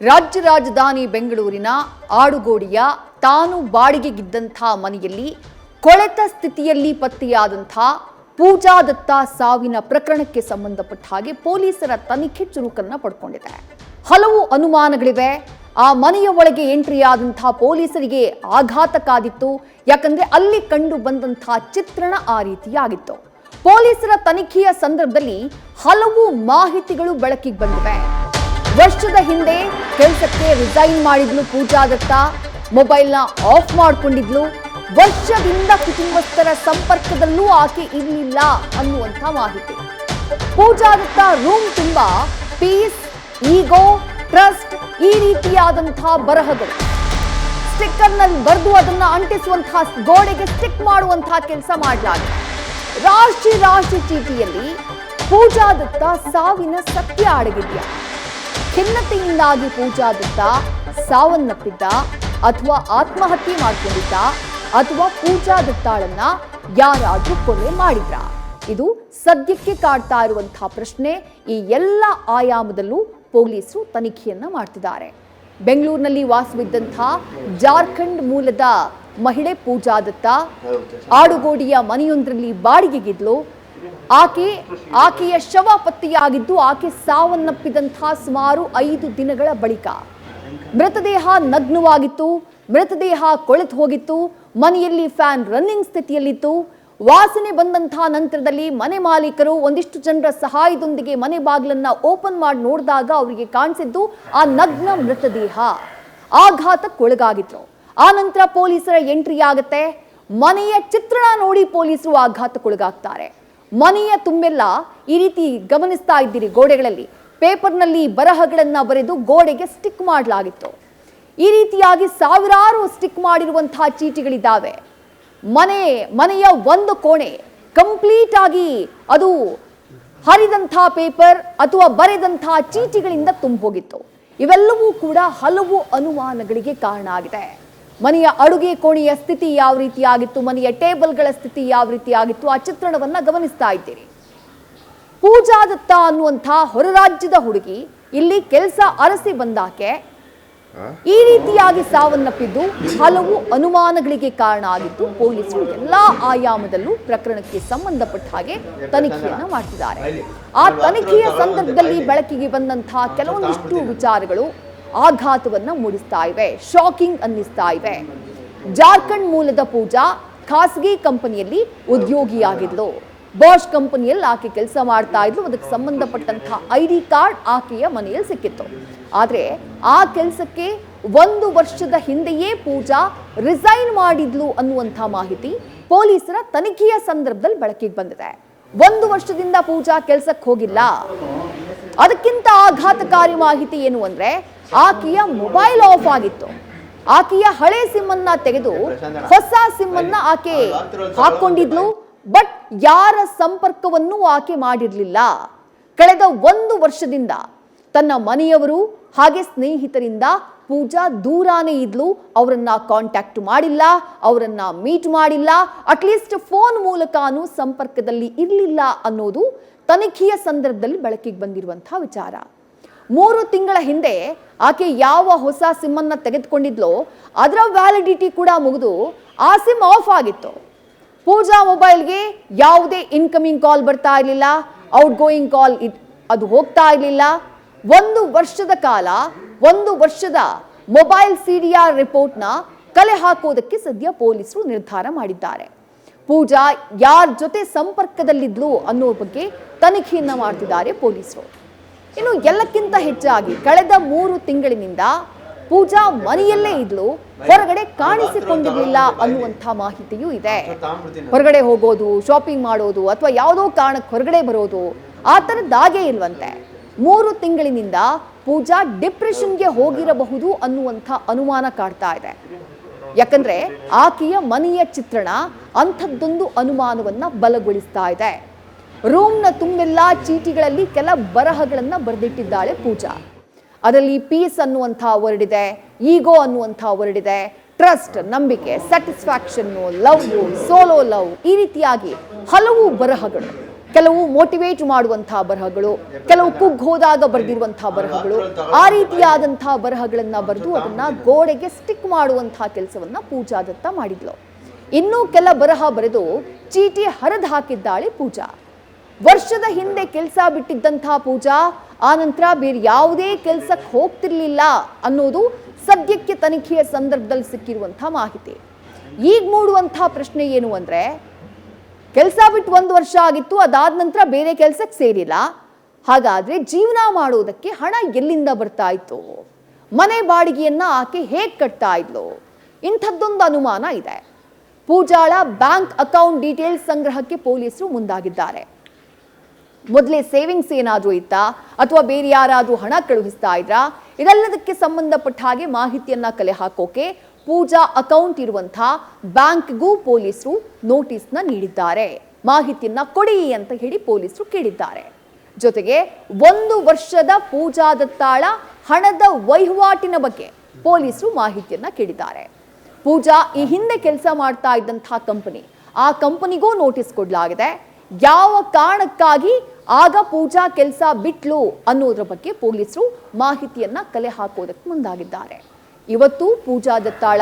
ರಾಜ್ಯ ರಾಜಧಾನಿ ಬೆಂಗಳೂರಿನ ಆಡುಗೋಡಿಯ ತಾನು ಬಾಡಿಗೆಗಿದ್ದಂಥ ಮನೆಯಲ್ಲಿ ಕೊಳೆತ ಸ್ಥಿತಿಯಲ್ಲಿ ಪತ್ತೆಯಾದಂಥ ಪೂಜಾ ದತ್ತ ಸಾವಿನ ಪ್ರಕರಣಕ್ಕೆ ಸಂಬಂಧಪಟ್ಟ ಹಾಗೆ ಪೊಲೀಸರ ತನಿಖೆ ಚುರುಕನ್ನು ಪಡ್ಕೊಂಡಿದೆ. ಹಲವು ಅನುಮಾನಗಳಿವೆ. ಆ ಮನೆಯ ಒಳಗೆ ಎಂಟ್ರಿ ಆದಂಥ ಪೊಲೀಸರಿಗೆ ಆಘಾತ ಕಾದಿತ್ತು. ಯಾಕಂದ್ರೆ ಅಲ್ಲಿ ಕಂಡು ಬಂದಂಥ ಚಿತ್ರಣ ಆ ರೀತಿಯಾಗಿತ್ತು. ಪೊಲೀಸರ ತನಿಖೆಯ ಸಂದರ್ಭದಲ್ಲಿ ಹಲವು ಮಾಹಿತಿಗಳು ಬೆಳಕಿಗೆ ಬಂದಿವೆ. ವರ್ಷದ ಹಿಂದೆ ಕೆಲಸಕ್ಕೆ ರಿಸೈನ್ ಮಾಡಿದ್ಲು ಪೂಜಾ ದತ್ತ, ಮೊಬೈಲ್ನ ಆಫ್ ಮಾಡಿಕೊಂಡಿದ್ಲು. ವರ್ಷದಿಂದ ಕುಟುಂಬಸ್ಥರ ಸಂಪರ್ಕದಲ್ಲೂ ಆಕೆ ಇರಲಿಲ್ಲ ಅನ್ನುವಂಥ ಮಾಹಿತಿ. ಪೂಜಾ ದತ್ತ ರೂಮ್ ತುಂಬಾ ಪೀಸ್, ಈಗೋ, ಟ್ರಸ್ಟ್ ಈ ರೀತಿಯಾದಂತಹ ಬರಹಗಳು ಸ್ಟಿಕ್ಕರ್ನಲ್ಲಿ ಬರೆದು ಅದನ್ನ ಅಂಟಿಸುವಂತಹ, ಗೋಡೆಗೆ ಸ್ಟಿಕ್ ಮಾಡುವಂತಹ ಕೆಲಸ ಮಾಡಲಾಗಿದೆ. ರಾಶಿ ಚೀಟಿಯಲ್ಲಿ ಪೂಜಾ ದತ್ತ ಸಾವಿನ ಸತ್ಯ ಅಡಗಿದ್ಯಾ? ಖಿನ್ನತೆಯಿಂದಾಗಿ ಪೂಜಾ ದತ್ತ ಸಾವನ್ನಪ್ಪಿದ್ದ ಅಥವಾ ಆತ್ಮಹತ್ಯೆ ಮಾಡಿಕೊಂಡಿದ್ದ ಅಥವಾ ಪೂಜಾ ದತ್ತಾಳನ್ನ ಯಾರಾದ್ರೂ ಕೊಲೆ ಮಾಡಿದ್ರ? ಇದು ಸದ್ಯಕ್ಕೆ ಕಾಡ್ತಾ ಇರುವಂತಹ ಪ್ರಶ್ನೆ. ಈ ಎಲ್ಲ ಆಯಾಮದಲ್ಲೂ ಪೊಲೀಸರು ತನಿಖೆಯನ್ನ ಮಾಡ್ತಿದ್ದಾರೆ. ಬೆಂಗಳೂರಿನಲ್ಲಿ ವಾಸವಿದ್ದಂಥ ಜಾರ್ಖಂಡ್ ಮೂಲದ ಮಹಿಳೆ ಪೂಜಾ ದತ್ತ ಆಡುಗೋಡಿಯ ಮನೆಯೊಂದರಲ್ಲಿ ಬಾಡಿಗೆಗಿದ್ಲು. ಆಕೆಯ ಶವ ಪತ್ತೆಯಾಗಿದ್ದು ಆಕೆ ಸಾವನ್ನಪ್ಪಿದಂತಹ ಸುಮಾರು 5 ದಿನಗಳ ಬಳಿಕ. ಮೃತದೇಹ ನಗ್ನವಾಗಿತ್ತು, ಮೃತದೇಹ ಕೊಳೆತು ಹೋಗಿತ್ತು, ಮನೆಯಲ್ಲಿ ಫ್ಯಾನ್ ರನ್ನಿಂಗ್ ಸ್ಥಿತಿಯಲ್ಲಿತ್ತು. ವಾಸನೆ ಬಂದಂತಹ ನಂತರದಲ್ಲಿ ಮನೆ ಮಾಲೀಕರು ಒಂದಿಷ್ಟು ಜನರ ಸಹಾಯದೊಂದಿಗೆ ಮನೆ ಬಾಗಿಲನ್ನ ಓಪನ್ ಮಾಡಿ ನೋಡಿದಾಗ ಅವರಿಗೆ ಕಾಣಿಸಿದ್ದು ಆ ನಗ್ನ ಮೃತದೇಹ. ಆಘಾತಕ್ಕೊಳಗಾಗಿದ್ರು. ಆ ನಂತರ ಪೊಲೀಸರ ಎಂಟ್ರಿ ಆಗುತ್ತೆ. ಮನೆಯ ಚಿತ್ರಣ ನೋಡಿ ಪೊಲೀಸರು ಆಘಾತಕ್ಕೊಳಗಾಗ್ತಾರೆ. ಮನೆಯ ತುಂಬೆಲ್ಲ ಈ ರೀತಿ ಗಮನಿಸ್ತಾ ಇದ್ದೀರಿ, ಗೋಡೆಗಳಲ್ಲಿ ಪೇಪರ್ನಲ್ಲಿ ಬರಹಗಳನ್ನ ಬರೆದು ಗೋಡೆಗೆ ಸ್ಟಿಕ್ ಮಾಡಲಾಗಿತ್ತು. ಈ ರೀತಿಯಾಗಿ ಸಾವಿರಾರು ಸ್ಟಿಕ್ ಮಾಡಿರುವಂತಹ ಚೀಟಿಗಳಿದ್ದಾವೆ. ಮನೆಯ ಒಂದು ಕೋಣೆ ಕಂಪ್ಲೀಟ್ ಆಗಿ ಅದು ಹರಿದಂತಹ ಪೇಪರ್ ಅಥವಾ ಬರೆದಂತಹ ಚೀಟಿಗಳಿಂದ ತುಂಬೋಗಿತ್ತು. ಇವೆಲ್ಲವೂ ಕೂಡ ಹಲವು ಅನುಮಾನಗಳಿಗೆ ಕಾರಣ ಆಗಿದೆ. ಮನೆಯ ಅಡುಗೆ ಕೋಣೆಯ ಸ್ಥಿತಿ ಯಾವ ರೀತಿಯಾಗಿತ್ತು, ಮನೆಯ ಟೇಬಲ್ಗಳ ಸ್ಥಿತಿ ಯಾವ ರೀತಿಯಾಗಿತ್ತು, ಆ ಚಿತ್ರಣವನ್ನ ಗಮನಿಸ್ತಾ ಇದ್ದೀರಿ. ಪೂಜಾ ದತ್ತ ಅನ್ನುವಂಥ ಹೊರ ರಾಜ್ಯದ ಹುಡುಗಿ ಇಲ್ಲಿ ಕೆಲಸ ಅರಸಿ ಬಂದಾಕೆ ಈ ರೀತಿಯಾಗಿ ಸಾವನ್ನಪ್ಪಿದ್ದು ಹಲವು ಅನುಮಾನಗಳಿಗೆ ಕಾರಣ ಆಗಿದ್ದು ಪೊಲೀಸರು ಎಲ್ಲಾ ಆಯಾಮದಲ್ಲೂ ಪ್ರಕರಣಕ್ಕೆ ಸಂಬಂಧಪಟ್ಟ ಹಾಗೆ ತನಿಖೆಯನ್ನ ಮಾಡ್ತಿದ್ದಾರೆ. ಆ ತನಿಖೆಯ ಸಂದರ್ಭದಲ್ಲಿ ಬೆಳಕಿಗೆ ಬಂದಂತಹ ಕೆಲವೊಂದಿಷ್ಟು ವಿಚಾರಗಳು ಆಘಾತವನ್ನ ಮೂಡಿಸ್ತಾ ಇವೆ, ಶಾಕಿಂಗ್ ಅನ್ನಿಸ್ತಾ ಇವೆ. ಜಾರ್ಖಂಡ್ ಮೂಲದ ಪೂಜಾ ಖಾಸಗಿ ಕಂಪನಿಯಲ್ಲಿ ಉದ್ಯೋಗಿಯಾಗಿದ್ಲು. ಬಾಷ್ ಕಂಪನಿಯಲ್ಲಿ ಆಕೆ ಕೆಲಸ ಮಾಡ್ತಾ ಇದ್ಲು. ಅದಕ್ಕೆ ಸಂಬಂಧಪಟ್ಟಂತಹ ID ಕಾರ್ಡ್ ಆಕೆಯ ಮನೆಯಲ್ಲಿ ಸಿಕ್ಕಿತ್ತು. ಆದ್ರೆ ಆ ಕೆಲಸಕ್ಕೆ 1 ವರ್ಷದ ಹಿಂದೆಯೇ ಪೂಜಾ ರಿಸೈನ್ ಮಾಡಿದ್ಲು ಅನ್ನುವಂಥ ಮಾಹಿತಿ ಪೊಲೀಸರ ತನಿಖೆಯ ಸಂದರ್ಭದಲ್ಲಿ ಬೆಳಕಿಗೆ ಬಂದಿದೆ. 1 ವರ್ಷದಿಂದ ಪೂಜಾ ಕೆಲಸಕ್ಕೆ ಹೋಗಿಲ್ಲ. ಅದಕ್ಕಿಂತ ಆಘಾತಕಾರಿ ಮಾಹಿತಿ ಏನು ಅಂದ್ರೆ ಆಕೆಯ ಮೊಬೈಲ್ ಆಫ್ ಆಗಿತ್ತು. ಆಕೆಯ ಹಳೆ ಸಿಮ್ ಅನ್ನ ತೆಗೆದು ಹೊಸ ಸಿಮ್ ಅನ್ನ ಆಕೆ ಹಾಕೊಂಡಿದ್ಲು. ಬಟ್ ಯಾರ ಸಂಪರ್ಕವನ್ನು ಆಕೆ ಮಾಡಿರಲಿಲ್ಲ. ಕಳೆದ 1 ವರ್ಷದಿಂದ ತನ್ನ ಮನೆಯವರು ಹಾಗೆ ಸ್ನೇಹಿತರಿಂದ ಪೂಜಾ ದೂರಾನೇ ಇದ್ಲು. ಅವರನ್ನ ಕಾಂಟ್ಯಾಕ್ಟ್ ಮಾಡಿಲ್ಲ, ಅವರನ್ನ ಮೀಟ್ ಮಾಡಿಲ್ಲ, ಅಟ್ಲೀಸ್ಟ್ ಫೋನ್ ಮೂಲಕನೂ ಸಂಪರ್ಕದಲ್ಲಿ ಇರಲಿಲ್ಲ ಅನ್ನೋದು ತನಿಖೆಯ ಸಂದರ್ಭದಲ್ಲಿ ಬೆಳಕಿಗೆ ಬಂದಿರುವಂತಹ ವಿಚಾರ. 3 ತಿಂಗಳ ಹಿಂದೆ ಆಕೆ ಯಾವ ಹೊಸ ಸಿಮ್ ಅನ್ನ ತೆಗೆದುಕೊಂಡಿದ್ಲೋ ಅದರ ವ್ಯಾಲಿಡಿಟಿ ಕೂಡ ಮುಗಿದು ಆ ಸಿಮ್ ಆಫ್ ಆಗಿತ್ತು. ಪೂಜಾ ಮೊಬೈಲ್ಗೆ ಯಾವುದೇ ಇನ್ಕಮಿಂಗ್ ಕಾಲ್ ಬರ್ತಾ ಇರಲಿಲ್ಲ, ಔಟ್ ಗೋಯಿಂಗ್ ಕಾಲ್ ಅದು ಹೋಗ್ತಾ ಇರಲಿಲ್ಲ. 1 ವರ್ಷದ ಕಾಲ 1 ವರ್ಷದ ಮೊಬೈಲ್ CDR ರಿಪೋರ್ಟ್ನ ಕಲೆ ಹಾಕೋದಕ್ಕೆ ಸದ್ಯ ಪೊಲೀಸರು ನಿರ್ಧಾರ ಮಾಡಿದ್ದಾರೆ. ಪೂಜಾ ಯಾರ ಜೊತೆ ಸಂಪರ್ಕದಲ್ಲಿದ್ಲು ಅನ್ನೋ ಬಗ್ಗೆ ತನಿಖೆಯನ್ನ ಮಾಡ್ತಿದ್ದಾರೆ ಪೊಲೀಸರು. ಇನ್ನು ಎಲ್ಲಕ್ಕಿಂತ ಹೆಚ್ಚಾಗಿ ಕಳೆದ 3 ತಿಂಗಳಿನಿಂದ ಪೂಜಾ ಮನೆಯಲ್ಲೇ ಇದ್ಲು, ಹೊರಗಡೆ ಕಾಣಿಸಿಕೊಂಡಿರಲಿಲ್ಲ ಅನ್ನುವಂಥ ಮಾಹಿತಿಯೂ ಇದೆ. ಹೊರಗಡೆ ಹೋಗೋದು, ಶಾಪಿಂಗ್ ಮಾಡೋದು ಅಥವಾ ಯಾವುದೋ ಕಾರಣಕ್ಕೆ ಹೊರಗಡೆ ಬರೋದು ಆ ಥರದ್ದಾಗೇ ಇಲ್ವಂತೆ. 3 ತಿಂಗಳಿನಿಂದ ಪೂಜಾ ಡಿಪ್ರೆಷನ್ಗೆ ಹೋಗಿರಬಹುದು ಅನ್ನುವಂಥ ಅನುಮಾನ ಕಾಡ್ತಾ ಇದೆ. ಯಾಕಂದ್ರೆ ಆಕೆಯ ಮನೆಯ ಚಿತ್ರಣ ಅಂಥದ್ದೊಂದು ಅನುಮಾನವನ್ನ ಬಲಗೊಳಿಸ್ತಾ ಇದೆ. ರೂಮ್ನ ತುಂಬೆಲ್ಲ ಚೀಟಿಗಳಲ್ಲಿ ಕೆಲ ಬರಹಗಳನ್ನ ಬರೆದಿಟ್ಟಿದ್ದಾಳೆ ಪೂಜಾ. ಅದರಲ್ಲಿ ಪೀಸ್ ಅನ್ನುವಂಥ ವರ್ಡ್ ಇದೆ, ಈಗೋ ಅನ್ನುವಂಥ ವರ್ಡ್ ಇದೆ, ಟ್ರಸ್ಟ್ ನಂಬಿಕೆ, ಸ್ಯಾಟಿಸ್ಫ್ಯಾಕ್ಷನ್, ಲವ್, ಸೋಲೋ ಲವ್ ಈ ರೀತಿಯಾಗಿ ಹಲವು ಬರಹಗಳು ಕೆಲವು ಮೋಟಿವೇಟ್ ಮಾಡುವಂತಹ ಬರಹಗಳು, ಕೆಲವು ಕುಗ್ಗೋದಾಗ ಬರೆದಿರುವಂತಹ ಬರಹಗಳು, ಆ ರೀತಿಯಾದಂತಹ ಬರಹಗಳನ್ನ ಬರೆದು ಅದನ್ನ ಗೋಡೆಗೆ ಸ್ಟಿಕ್ ಮಾಡುವಂತಹ ಕೆಲಸವನ್ನ ಪೂಜಾ ದತ್ತ ಮಾಡಿದ್ಲು. ಇನ್ನೂ ಕೆಲ ಬರಹ ಬರೆದು ಚೀಟಿ ಹರಿದು ಹಾಕಿದ್ದಾಳೆ ಪೂಜಾ. ವರ್ಷದ ಹಿಂದೆ ಕೆಲಸ ಬಿಟ್ಟಿದ್ದಂತಹ ಪೂಜಾ ಆ ನಂತರ ಬೇರೆ ಯಾವುದೇ ಕೆಲಸಕ್ಕೆ ಹೋಗ್ತಿರ್ಲಿಲ್ಲ ಅನ್ನೋದು ಸದ್ಯಕ್ಕೆ ತನಿಖೆಯ ಸಂದರ್ಭದಲ್ಲಿ ಸಿಕ್ಕಿರುವಂತಹ ಮಾಹಿತಿ. ಈಗ ಮೂಡುವಂತಹ ಪ್ರಶ್ನೆ ಏನು ಅಂದ್ರೆ, ಕೆಲಸ ಬಿಟ್ಟು 1 ವರ್ಷ ಆಗಿತ್ತು, ಅದಾದ ನಂತರ ಬೇರೆ ಕೆಲಸಕ್ಕೆ ಸೇರಿಲ್ಲ, ಹಾಗಾದ್ರೆ ಜೀವನ ಮಾಡೋದಕ್ಕೆ ಹಣ ಎಲ್ಲಿಂದ ಬರ್ತಾ ಇತ್ತು? ಮನೆ ಬಾಡಿಗೆಯನ್ನ ಆಕೆ ಹೇಗೆ ಕಟ್ತಾ ಇದ್ಲು? ಇಂಥದ್ದೊಂದು ಅನುಮಾನ ಇದೆ. ಪೂಜಾಳ ಬ್ಯಾಂಕ್ ಅಕೌಂಟ್ ಡೀಟೇಲ್ಸ್ ಸಂಗ್ರಹಕ್ಕೆ ಪೊಲೀಸರು ಮುಂದಾಗಿದ್ದಾರೆ. ಮೊದಲೇ ಸೇವಿಂಗ್ಸ್ ಏನಾದರೂ ಇತ್ತಾ ಅಥವಾ ಬೇರೆ ಯಾರಾದರೂ ಹಣ ಕಳುಹಿಸ್ತಾ ಇದ್ರಾ? ಇದೆಲ್ಲದಕ್ಕೆ ಸಂಬಂಧಪಟ್ಟ ಹಾಗೆ ಮಾಹಿತಿಯನ್ನ ಕಲೆ ಹಾಕೋಕೆ ಪೂಜಾ ಅಕೌಂಟ್ ಇರುವಂತಹ ಬ್ಯಾಂಕ್ಗೂ ಪೊಲೀಸರು ನೋಟಿಸ್ನ ನೀಡಿದ್ದಾರೆ. ಮಾಹಿತಿಯನ್ನ ಕೊಡಿ ಅಂತ ಹೇಳಿ ಪೊಲೀಸರು ಕೇಳಿದ್ದಾರೆ. ಜೊತೆಗೆ 1 ವರ್ಷದ ಪೂಜಾ ದತ್ತಾಳ ಹಣದ ವಹಿವಾಟಿನ ಬಗ್ಗೆ ಪೊಲೀಸರು ಮಾಹಿತಿಯನ್ನ ಕೇಳಿದ್ದಾರೆ. ಪೂಜಾ ಈ ಹಿಂದೆ ಕೆಲಸ ಮಾಡ್ತಾ ಇದ್ದಂತಹ ಕಂಪನಿ, ಆ ಕಂಪನಿಗೂ ನೋಟಿಸ್ ಕೊಡಲಾಗಿದೆ. ಯಾವ ಕಾರಣಕ್ಕಾಗಿ ಆಗ ಪೂಜಾ ಕೆಲಸ ಬಿಟ್ಲು ಅನ್ನೋದ್ರ ಬಗ್ಗೆ ಪೊಲೀಸರು ಮಾಹಿತಿಯನ್ನ ಕಲೆ ಹಾಕೋದಕ್ಕೆ ಮುಂದಾಗಿದ್ದಾರೆ. ಇವತ್ತು ಪೂಜಾ ದತ್ತಾಳ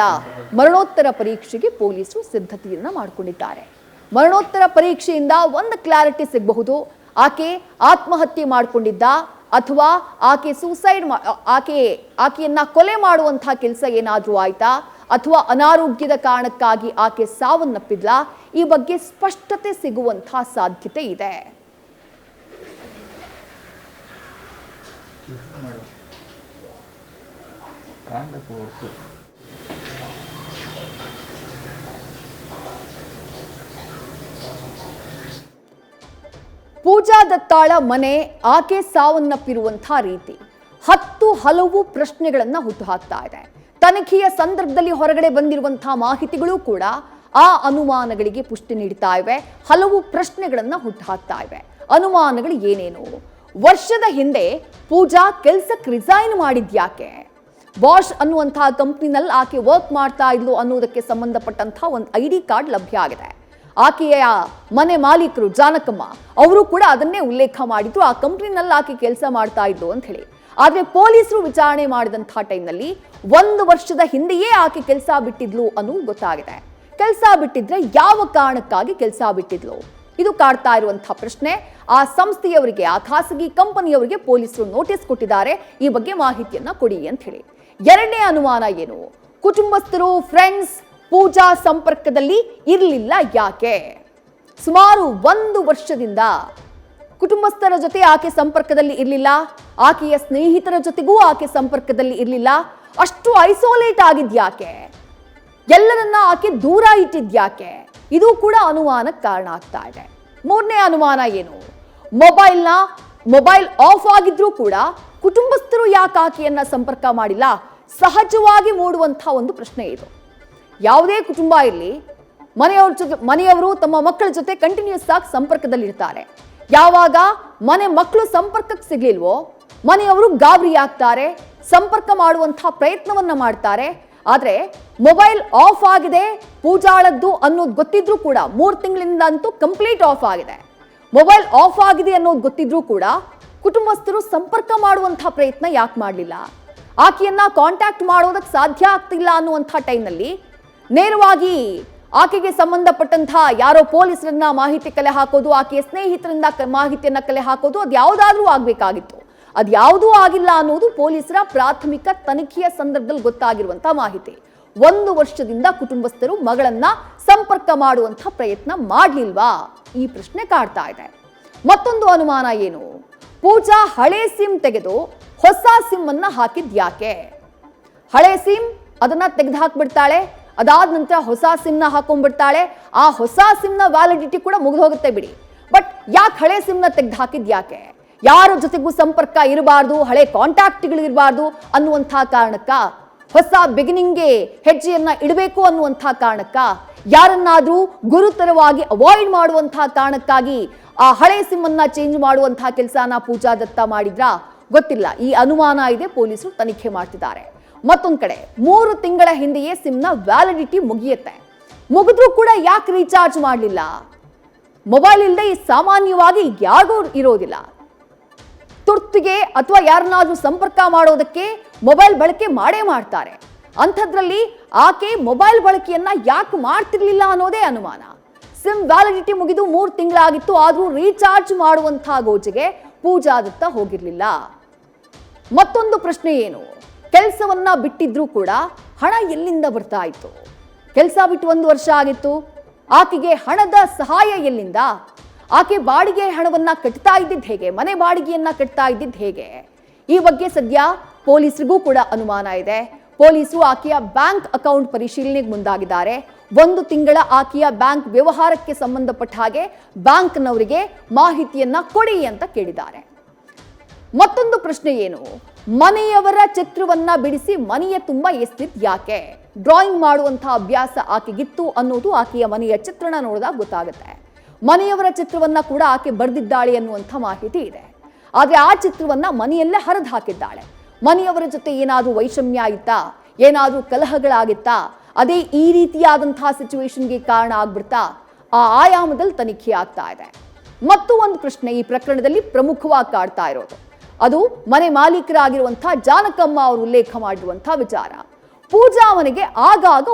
ಮರಣೋತ್ತರ ಪರೀಕ್ಷೆಗೆ ಪೊಲೀಸರು ಸಿದ್ಧತೆಯನ್ನ ಮಾಡಿಕೊಂಡಿದ್ದಾರೆ. ಮರಣೋತ್ತರ ಪರೀಕ್ಷೆಯಿಂದ ಒಂದು ಕ್ಲಾರಿಟಿ ಸಿಗಬಹುದು. ಆಕೆ ಆತ್ಮಹತ್ಯೆ ಮಾಡಿಕೊಂಡಿದ್ದ ಅಥವಾ ಆಕೆ ಆಕೆಯನ್ನ ಕೊಲೆ ಮಾಡುವಂತಹ ಕೆಲಸ ಏನಾದರೂ ಆಯ್ತಾ ಅಥವಾ ಅನಾರೋಗ್ಯದ ಕಾರಣಕ್ಕಾಗಿ ಆಕೆ ಸಾವನ್ನಪ್ಪಿದ್ಲ, ಈ ಬಗ್ಗೆ ಸ್ಪಷ್ಟತೆ ಸಿಗುವಂತಹ ಸಾಧ್ಯತೆ ಇದೆ. ಪೂಜಾ ದತ್ತಾಳ ಮನೆ, ಆಕೆ ಸಾವನ್ನಪ್ಪಿರುವಂತಹ ರೀತಿ 10 ಹಲವು ಪ್ರಶ್ನೆಗಳನ್ನ ಹುಟ್ಟುಹಾಕ್ತಾ ಇದೆ. ತನಿಖೆಯ ಸಂದರ್ಭದಲ್ಲಿ ಹೊರಗಡೆ ಬಂದಿರುವಂತಹ ಮಾಹಿತಿಗಳು ಕೂಡ ಆ ಅನುಮಾನಗಳಿಗೆ ಪುಷ್ಟಿ ನೀಡ್ತಾ ಇವೆ. ಹಲವು ಪ್ರಶ್ನೆಗಳನ್ನ ಹುಟ್ಟುಹಾಕ್ತಾ ಇವೆ. ಅನುಮಾನಗಳು ಏನೇನು? ವರ್ಷದ ಹಿಂದೆ ಪೂಜಾ ಕೆಲ್ಸಕ್ಕೆ ರಿಸೈನ್ ಮಾಡಿದ್ಯಾಕೆ? ಬಾಷ್ ಅನ್ನುವಂತಹ ಕಂಪ್ನಿನಲ್ಲಿ ಆಕೆ ವರ್ಕ್ ಮಾಡ್ತಾ ಇದ್ಲು ಅನ್ನೋದಕ್ಕೆ ಸಂಬಂಧಪಟ್ಟಂತಹ ಒಂದು ID ಕಾರ್ಡ್ ಲಭ್ಯ ಆಗಿದೆ. ಆಕೆಯ ಮನೆ ಮಾಲೀಕರು ಜಾನಕಮ್ಮ ಅವರು ಕೂಡ ಅದನ್ನೇ ಉಲ್ಲೇಖ ಮಾಡಿದ್ರು, ಆ ಕಂಪ್ನಿನಲ್ಲಿ ಆಕೆ ಕೆಲಸ ಮಾಡ್ತಾ ಇದ್ಲು ಅಂತ ಹೇಳಿ. ಆದ್ರೆ ಪೊಲೀಸರು ವಿಚಾರಣೆ ಮಾಡಿದಂತಹ ಟೈಮ್ನಲ್ಲಿ 1 ವರ್ಷದ ಹಿಂದೆಯೇ ಆಕೆ ಕೆಲಸ ಬಿಟ್ಟಿದ್ಲು ಅನ್ನೋದು ಗೊತ್ತಾಗಿದೆ. ಕೆಲಸ ಬಿಟ್ಟಿದ್ರೆ ಯಾವ ಕಾರಣಕ್ಕಾಗಿ ಕೆಲಸ ಬಿಟ್ಟಿದ್ಲು? ಇದು ಕಾಡ್ತಾ ಇರುವಂತಹ ಪ್ರಶ್ನೆ. ಆ ಸಂಸ್ಥೆಯವರಿಗೆ, ಆ ಖಾಸಗಿ ಕಂಪನಿಯವರಿಗೆ ಪೊಲೀಸರು ನೋಟಿಸ್ ಕೊಟ್ಟಿದ್ದಾರೆ, ಈ ಬಗ್ಗೆ ಮಾಹಿತಿಯನ್ನ ಕೊಡಿ ಅಂತ ಹೇಳಿ. ಎರಡನೇ ಅನುಮಾನ ಏನು? ಕುಟುಂಬಸ್ಥರು, ಫ್ರೆಂಡ್ಸ್ ಪೂಜಾ ಸಂಪರ್ಕದಲ್ಲಿ ಇರಲಿಲ್ಲ ಯಾಕೆ? ಸುಮಾರು 1 ವರ್ಷದಿಂದ ಕುಟುಂಬಸ್ಥರ ಜೊತೆ ಆಕೆ ಸಂಪರ್ಕದಲ್ಲಿ ಇರಲಿಲ್ಲ, ಆಕೆಯ ಸ್ನೇಹಿತರ ಜೊತೆಗೂ ಆಕೆ ಸಂಪರ್ಕದಲ್ಲಿ ಇರಲಿಲ್ಲ. ಅಷ್ಟು ಐಸೋಲೇಟ್ ಆಗಿದ್ಯಾಕೆ? ಎಲ್ಲರನ್ನ ಆಕೆ ದೂರ ಇಟ್ಟಿದ್ಯಾಕೆ? ಇದು ಕೂಡ ಅನುಮಾನಕ್ಕೆ ಕಾರಣ ಆಗ್ತಾ ಇದೆ. ಮೂರನೇ ಅನುಮಾನ ಏನು? ಮೊಬೈಲ್ ಆಫ್ ಆಗಿದ್ರೂ ಕೂಡ ಕುಟುಂಬಸ್ಥರು ಯಾಕೆ ಆಕೆಯನ್ನ ಸಂಪರ್ಕ ಮಾಡಿಲ್ಲ? ಸಹಜವಾಗಿ ಮೂಡುವಂತಹ ಒಂದು ಪ್ರಶ್ನೆ ಇದು. ಯಾವುದೇ ಕುಟುಂಬ ಇರಲಿ, ಮನೆಯವರು ತಮ್ಮ ಮಕ್ಕಳ ಜೊತೆ ಕಂಟಿನ್ಯೂಸ್ ಆಗಿ ಸಂಪರ್ಕದಲ್ಲಿರ್ತಾರೆ. ಯಾವಾಗ ಮಕ್ಕಳು ಸಂಪರ್ಕಕ್ಕೆ ಸಿಗ್ಲಿಲ್ವೋ ಮನೆಯವರು ಗಾಬರಿ ಆಗ್ತಾರೆ, ಸಂಪರ್ಕ ಮಾಡುವಂತಹ ಪ್ರಯತ್ನವನ್ನ ಮಾಡ್ತಾರೆ. ಆದ್ರೆ ಮೊಬೈಲ್ ಆಫ್ ಆಗಿದೆ ಪೂಜಾಳದ್ದು ಅನ್ನೋದು ಗೊತ್ತಿದ್ರೂ ಕೂಡ, 3 ತಿಂಗಳಿಂದ ಅಂತೂ ಕಂಪ್ಲೀಟ್ ಆಫ್ ಆಗಿದೆ, ಮೊಬೈಲ್ ಆಫ್ ಆಗಿದೆ ಅನ್ನೋದು ಗೊತ್ತಿದ್ರೂ ಕೂಡ ಕುಟುಂಬಸ್ಥರು ಸಂಪರ್ಕ ಮಾಡುವಂತಹ ಪ್ರಯತ್ನ ಯಾಕೆ ಮಾಡಲಿಲ್ಲ? ಆಕೆಯನ್ನ ಕಾಂಟ್ಯಾಕ್ಟ್ ಮಾಡೋದಕ್ಕೆ ಸಾಧ್ಯ ಆಗ್ತಿಲ್ಲ ಅನ್ನುವಂಥ ಟೈಮ್ನಲ್ಲಿ ನೇರವಾಗಿ ಆಕೆಗೆ ಸಂಬಂಧಪಟ್ಟಂತಹ ಯಾರೋ ಪೊಲೀಸರನ್ನ ಮಾಹಿತಿ ಕಲೆ ಹಾಕೋದು, ಆಕೆಯ ಸ್ನೇಹಿತರಿಂದ ಮಾಹಿತಿಯನ್ನ ಕಲೆ ಹಾಕೋದು, ಅದು ಯಾವುದಾದ್ರೂ ಆಗ್ಬೇಕಾಗಿತ್ತು. ಅದು ಯಾವುದೂ ಆಗಿಲ್ಲ ಅನ್ನೋದು ಪೊಲೀಸರ ಪ್ರಾಥಮಿಕ ತನಿಖೆಯ ಸಂದರ್ಭದಲ್ಲಿ ಗೊತ್ತಾಗಿರುವಂತಹ ಮಾಹಿತಿ. 1 ವರ್ಷದಿಂದ ಕುಟುಂಬಸ್ಥರು ಮಗಳನ್ನ ಸಂಪರ್ಕ ಮಾಡುವಂತಹ ಪ್ರಯತ್ನ ಮಾಡಲಿಲ್ವಾ? ಈ ಪ್ರಶ್ನೆ ಕಾಡ್ತಾ ಇದೆ. ಮತ್ತೊಂದು ಅನುಮಾನ ಏನು? ಪೂಜಾ ಹಳೆ ಸಿಮ್ ತೆಗೆದು ಹೊಸ ಸಿಮ್ ಅನ್ನ ಹಾಕಿದ್ಯಾಕೆ? ಹಳೆ ಸಿಮ್ ಅದನ್ನ ತೆಗೆದು ಹಾಕ್ಬಿಡ್ತಾಳೆ, ಅದಾದ ನಂತರ ಹೊಸ ಸಿಮ್ನ ಹಾಕೊಂಡ್ಬಿಡ್ತಾಳೆ. ಆ ಹೊಸ ಸಿಮ್ನ ವ್ಯಾಲಿಡಿಟಿ ಕೂಡ ಮುಗಿದು ಹೋಗುತ್ತೆ ಬಿಡಿ, ಬಟ್ ಯಾಕೆ ಹಳೆ ಸಿಮ್ನ ತೆಗೆದು ಹಾಕಿದ್ಯಾಕೆ? ಯಾರ ಜೊತೆಗೂ ಸಂಪರ್ಕ ಇರಬಾರ್ದು, ಹಳೆ ಕಾಂಟ್ಯಾಕ್ಟ್ಗಳು ಇರಬಾರ್ದು ಅನ್ನುವಂತಹ ಕಾರಣಕ್ಕ, ಹೊಸ ಬಿಗಿನಿಂಗ್ಗೆ ಹೆಜ್ಜೆಯನ್ನ ಇಡಬೇಕು ಅನ್ನುವಂತಹ ಕಾರಣಕ್ಕ, ಯಾರನ್ನಾದ್ರೂ ಗುರುತರವಾಗಿ ಅವಾಯ್ಡ್ ಮಾಡುವಂತಹ ಕಾರಣಕ್ಕಾಗಿ ಆ ಹಳೆ ಸಿಮ್ ಅನ್ನ ಚೇಂಜ್ ಮಾಡುವಂತಹ ಕೆಲಸನ ಪೂಜಾ ದತ್ತ ಮಾಡಿದ್ರಾ? ಗೊತ್ತಿಲ್ಲ. ಈ ಅನುಮಾನ ಇದೆ, ಪೊಲೀಸರು ತನಿಖೆ ಮಾಡ್ತಿದ್ದಾರೆ. ಮತ್ತೊಂದ್ ಕಡೆ 3 ತಿಂಗಳ ಹಿಂದೆಯೇ ಸಿಮ್ನ ವ್ಯಾಲಿಡಿಟಿ ಮುಗಿಯುತ್ತೆ, ಮುಗಿದ್ರೂ ಕೂಡ ಯಾಕೆ ರೀಚಾರ್ಜ್ ಮಾಡಲಿಲ್ಲ? ಮೊಬೈಲ್ ಇಲ್ಲದೆ ಸಾಮಾನ್ಯವಾಗಿ ಯಾರಿಗೂ ಇರೋದಿಲ್ಲ. ತುರ್ತಿಗೆ ಅಥವಾ ಯಾರನ್ನಾದ್ರೂ ಸಂಪರ್ಕ ಮಾಡೋದಕ್ಕೆ ಮೊಬೈಲ್ ಬಳಕೆ ಮಾಡೇ ಮಾಡ್ತಾರೆ. ಅಂಥದ್ರಲ್ಲಿ ಆಕೆ ಮೊಬೈಲ್ ಬಳಕೆಯನ್ನ ಯಾಕೆ ಮಾಡ್ತಿರ್ಲಿಲ್ಲ ಅನ್ನೋದೇ ಅನುಮಾನ. ಸಿಮ್ ವ್ಯಾಲಿಡಿಟಿ ಮುಗಿದು 3 ತಿಂಗಳಾಗಿತ್ತು, ಆದ್ರೂ ರೀಚಾರ್ಜ್ ಮಾಡುವಂತಹ ಗೋಜಿಗೆ ಪೂಜಾ ದತ್ತ ಹೋಗಿರ್ಲಿಲ್ಲ. ಮತ್ತೊಂದು ಪ್ರಶ್ನೆ ಏನು, ಕೆಲಸವನ್ನ ಬಿಟ್ಟಿದ್ರೂ ಕೂಡ ಹಣ ಎಲ್ಲಿಂದ ಬರ್ತಾ ಇತ್ತು? ಕೆಲಸ ಬಿಟ್ಟು 1 ವರ್ಷ ಆಗಿತ್ತು, ಆಕೆಗೆ ಹಣದ ಸಹಾಯ ಎಲ್ಲಿಂದ? ಆಕೆ ಬಾಡಿಗೆ ಹಣವನ್ನ ಕಟ್ತಾ ಇದ್ದಿದ್ದು ಹೇಗೆ? ಮನೆ ಬಾಡಿಗೆಯನ್ನ ಕಟ್ತಾ ಇದ್ದಿದ್ದು ಹೇಗೆ? ಈ ಬಗ್ಗೆ ಸದ್ಯ ಪೊಲೀಸರಿಗೂ ಕೂಡ ಅನುಮಾನ ಇದೆ. ಪೊಲೀಸರು ಆಕೆಯ ಬ್ಯಾಂಕ್ ಅಕೌಂಟ್ ಪರಿಶೀಲನೆಗೆ ಮುಂದಾಗಿದ್ದಾರೆ. 1 ತಿಂಗಳ ಆಕೆಯ ಬ್ಯಾಂಕ್ ವ್ಯವಹಾರಕ್ಕೆ ಸಂಬಂಧಪಟ್ಟ ಹಾಗೆ ಬ್ಯಾಂಕ್ನವರಿಗೆ ಮಾಹಿತಿಯನ್ನ ಕೊಡಿ ಅಂತ ಕೇಳಿದ್ದಾರೆ. ಮತ್ತೊಂದು ಪ್ರಶ್ನೆ ಏನು, ಮನೆಯವರ ಚಿತ್ರವನ್ನ ಬಿಡಿಸಿ ಮನೆಯ ತುಂಬ ಎಸ್ತಿದ್ ಯಾಕೆ? ಡ್ರಾಯಿಂಗ್ ಮಾಡುವಂತಹ ಅಭ್ಯಾಸ ಆಕೆಗಿತ್ತು ಅನ್ನೋದು ಆಕೆಯ ಮನೆಯ ಚಿತ್ರಣ ನೋಡಿದಾಗ ಗೊತ್ತಾಗುತ್ತೆ. ಮನೆಯವರ ಚಿತ್ರವನ್ನ ಕೂಡ ಆಕೆ ಬರೆದಿದ್ದಾಳೆ ಅನ್ನುವಂಥ ಮಾಹಿತಿ ಇದೆ. ಆದ್ರೆ ಆ ಚಿತ್ರವನ್ನ ಮನೆಯಲ್ಲೇ ಹರಿದು ಹಾಕಿದ್ದಾಳೆ. ಮನೆಯವರ ಜೊತೆ ಏನಾದ್ರೂ ವೈಷಮ್ಯ ಆಯಿತಾ? ಏನಾದ್ರೂ ಕಲಹಗಳಾಗಿತ್ತಾ? ಅದೇ ಈ ರೀತಿಯಾದಂತಹ ಸಿಚುವೇಶನ್ಗೆ ಕಾರಣ ಆಗ್ಬಿಡ್ತಾ? ಆ ಆಯಾಮದಲ್ಲಿ ತನಿಖೆ ಆಗ್ತಾ ಇದೆ. ಮತ್ತು ಒಂದು ಪ್ರಶ್ನೆ ಈ ಪ್ರಕರಣದಲ್ಲಿ ಪ್ರಮುಖವಾಗಿ ಕಾಡ್ತಾ ಇರೋದು, ಅದು ಮನೆ ಮಾಲೀಕರಾಗಿರುವಂತಹ ಜಾನಕಮ್ಮ ಅವರು ಉಲ್ಲೇಖ ಮಾಡಿರುವಂತಹ ವಿಚಾರ. ಪೂಜಾ ಮನೆಗೆ ಆಗಾಗ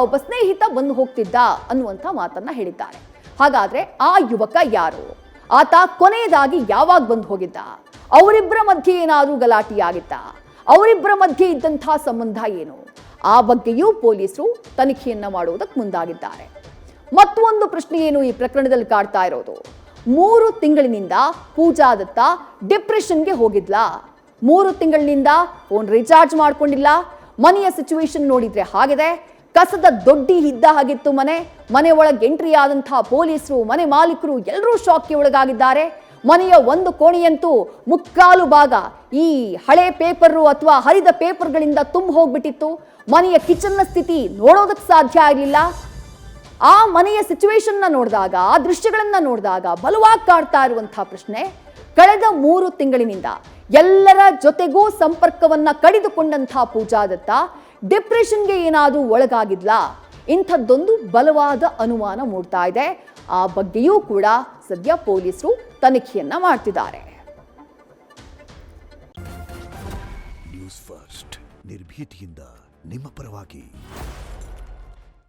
ಒಬ್ಬ ಸ್ನೇಹಿತ ಬಂದು ಹೋಗ್ತಿದ್ದ ಅನ್ನುವಂಥ ಮಾತನ್ನ ಹೇಳಿದ್ದಾರೆ. ಹಾಗಾದ್ರೆ ಆ ಯುವಕ ಯಾರು? ಆತ ಕೊನೆಯದಾಗಿ ಯಾವಾಗ ಬಂದು ಹೋಗಿದ್ದ? ಅವರಿಬ್ಬರ ಮಧ್ಯೆ ಏನಾದರೂ ಗಲಾಟೆಯಾಗಿತ್ತಾ? ಅವರಿಬ್ಬರ ಮಧ್ಯೆ ಇದ್ದಂತಹ ಸಂಬಂಧ ಏನು? ಆ ಬಗ್ಗೆಯೂ ಪೊಲೀಸರು ತನಿಖೆಯನ್ನ ಮಾಡುವುದಕ್ಕೆ ಮುಂದಾಗಿದ್ದಾರೆ. ಮತ್ತೊಂದು ಪ್ರಶ್ನೆ ಏನು ಈ ಪ್ರಕರಣದಲ್ಲಿ ಕಾಡ್ತಾ ಇರೋದು, 3 ತಿಂಗಳಿನಿಂದ ಪೂಜಾ ದತ್ತ ಡಿಪ್ರೆಷನ್ಗೆ ಹೋಗಿದ್ಲಾ? 3 ತಿಂಗಳಿನಿಂದ ಫೋನ್ ರೀಚಾರ್ಜ್ ಮಾಡ್ಕೊಂಡಿಲ್ಲ. ಮನೆಯ ಸಿಚುವೇಶನ್ ನೋಡಿದ್ರೆ ಹಾಗಿದೆ, ಕಸದ ದೊಡ್ಡಿ ಇದ್ದ ಹಾಗಿತ್ತು ಮನೆ ಒಳಗೆ ಎಂಟ್ರಿ ಆದಂತಹ ಪೊಲೀಸರು, ಮನೆ ಮಾಲೀಕರು ಎಲ್ಲರೂ ಶಾಕ್ಗೆ ಒಳಗಾಗಿದ್ದಾರೆ. ಮನೆಯ ಒಂದು ಕೋಣೆಯಂತೂ 3/4 ಭಾಗ ಈ ಹಳೆ ಪೇಪರ್ ಅಥವಾ ಹರಿದ ಪೇಪರ್ಗಳಿಂದ ತುಂಬ ಹೋಗ್ಬಿಟ್ಟಿತ್ತು. ಮನೆಯ ಕಿಚನ್ನ ಸ್ಥಿತಿ ನೋಡೋದಕ್ಕೆ ಸಾಧ್ಯ ಆಗಲಿಲ್ಲ. ಆ ಮನೆಯ ಸಿಚುವೇಶನ್ನ ನೋಡಿದಾಗ, ಆ ದೃಶ್ಯಗಳನ್ನ ನೋಡಿದಾಗ ಬಲವಾಗಿ ಕಾಡ್ತಾ ಇರುವಂತಹ ಪ್ರಶ್ನೆ, ಕಳೆದ 3 ತಿಂಗಳಿನಿಂದ ಎಲ್ಲರ ಜೊತೆಗೂ ಸಂಪರ್ಕವನ್ನ ಕಡಿದುಕೊಂಡಂತಹ ಪೂಜಾ ದತ್ತ ಡಿಪ್ರೆಷನ್ಗೆ ಏನಾದರೂ ಒಳಗಾಗಿದ್ಲಾ? ಇಂಥದ್ದೊಂದು ಬಲವಾದ ಅನುಮಾನ ಮೂಡ್ತಾ ಇದೆ. ಆ ಬಗ್ಗೆಯೂ ಕೂಡ ಸದ್ಯ ಪೊಲೀಸರು ತನಿಖೆಯನ್ನ ಮಾಡ್ತಿದ್ದಾರೆ. ನ್ಯೂಸ್ ಫಸ್ಟ್ ನಿರ್ಭೀತಿಯಿಂದ ನಿಮ್ಮ ಪರವಾಗಿ.